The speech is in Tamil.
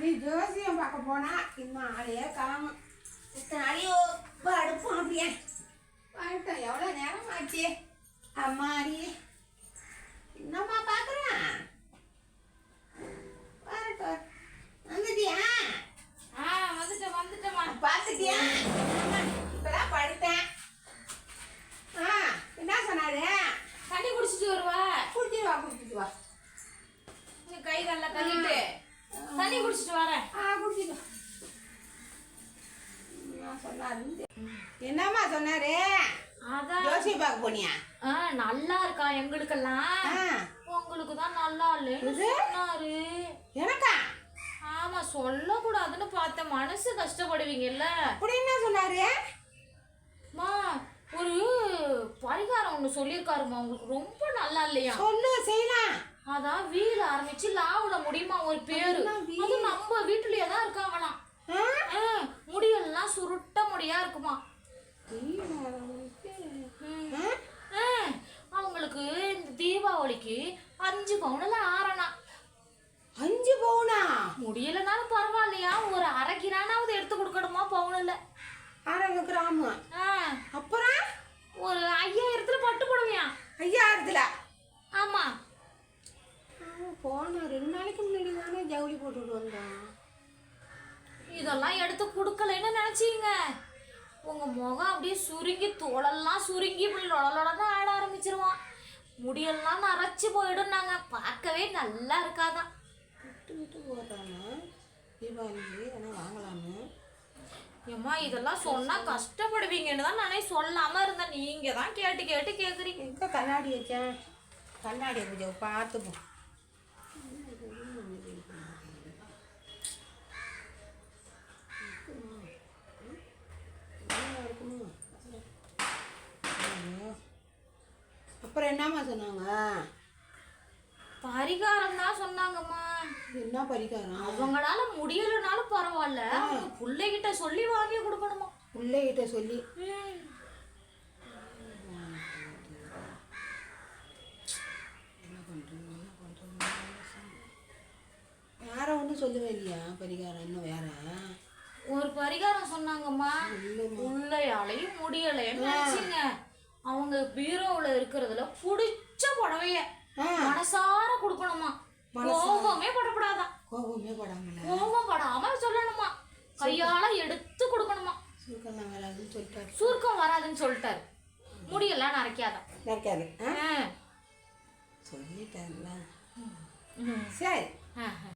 அப்படி ஜோசியம் பார்க்க போனா இன்னும் ஆளையே காணும். இத்தனாலையோ அடுப்போம் அப்படியே வந்துட்டோம். எவ்வளோ நேரம் ஆச்சு அம்மாடி. என்னம்மா பார்க்குறேன் வரட்டும். வந்துட்டியா? வந்துட்டேம்மா. பார்த்துட்டியா? இப்போதான் படுத்தேன். என்ன சொன்னாரு? தண்ணி குடிச்சிட்டு வருவா. குடிச்சிட்டு வா. கை நல்லா கழுவிட்டு தண்ணி குடிச்சிட்டு வரேன். குடிச்சிட்டு சொன்னாரு. என்னம்மா சொன்னாரு? அதான் ஜோசியம் பார்க்க போனியா? நல்லா இருக்கா எங்களுக்கெல்லாம், உங்களுக்கு தான் நல்லா இல்லைன்னு சொன்னாரு. எனக்கா? ஆமா, சொல்லக்கூடாதுன்னு பார்த்தேன், மனசு கஷ்டப்படுவீங்கல்ல. அப்படி என்ன சொன்னாரு? மா ஒரு பரிகாரம் ஒண்ணு சொல்லியிருக்காருமா, உங்களுக்கு ரொம்ப நல்லா இல்லையா? சொல்லு செய்யலாம். அதான் வீல ஆரம்பிச்சு லாவுல முடியுமா ஒரு பேரு, அது நம்ம வீட்டுலயே தான் இருக்காங்களாம். முடியெல்லாம் சுருட்ட முடியா இருக்குமா. அவங்களுக்கு இந்த தீபாவளிக்கு 5 பவுன்ல ஆறனா. 5 பவுனா? முடியலனாலும் பரவாயில்லையா, ஒரு 1/2 கிரானாவது எடுத்து கொடுக்கணுமா பவுன்ல. 1/2 கிராம். அப்புறம் ஒரு 5000 பட்டு போடுவியா? 5000? ஆமா. போன 2 நாளைக்கு முன்னாடி தானே ஜவுளி போட்டுட்டு வந்தோம். இதெல்லாம் எடுத்து கொடுக்கலன்னு நினைச்சீங்க, உங்க முகம் அப்படியே சுருங்கி தோலெல்லாம் சுருங்கி இப்படி லொடலொடதான் ஆட ஆரம்பிச்சிருவான். முடியெல்லாம் நரைச்சு போயிடும். நாங்க பார்க்கவே நல்லா இருக்காதான். விட்டு போட்டானா தீபாவளிக்கு ஆனால் வாங்கலான்னு. ஏம்மா இதெல்லாம் சொன்னா கஷ்டப்படுவீங்கன்னு தான் நானே சொல்லாம இருந்தேன். நீங்க தான் கேட்டு கேட்டு கேட்குறீங்க. எங்கே கண்ணாடி வச்சேன்? கண்ணாடியை கொஞ்சம் பார்த்துப்போம். அப்புறம் என்னம்மா சொன்னாங்க? பரிகாரம் தான் சொன்னாங்கம்மா. என்ன பரிகாரம்? அவங்களால முடியலனாலும் பரவாயில்ல, பிள்ளைகிட்ட சொல்லி வாங்கி கொடுக்கணுமா. பிள்ளைகிட்ட சொல்லி? வேற ஒன்றும் சொல்லவே இல்லையா பரிகாரம்? இன்னும் வேற ஒரு பரிகாரம் சொன்னாங்கம்மா. பிள்ளையாலையும் முடியலைன்னு நினைச்சிங்க, அவங்க பீரோவில் இருக்கிறதுல பிடிச்ச புடவைய மனசார கொடுக்கணுமா. கோபமே படப்படாதான். கோபம் படாம சொல்லணுமா. கையால எடுத்து கொடுக்கணுமா. சுருக்கம் வராதுன்னு சொல்லிட்டாரு. முடியெல்லாம் நரைக்காது. சொல்லிட்டாருல. சரி.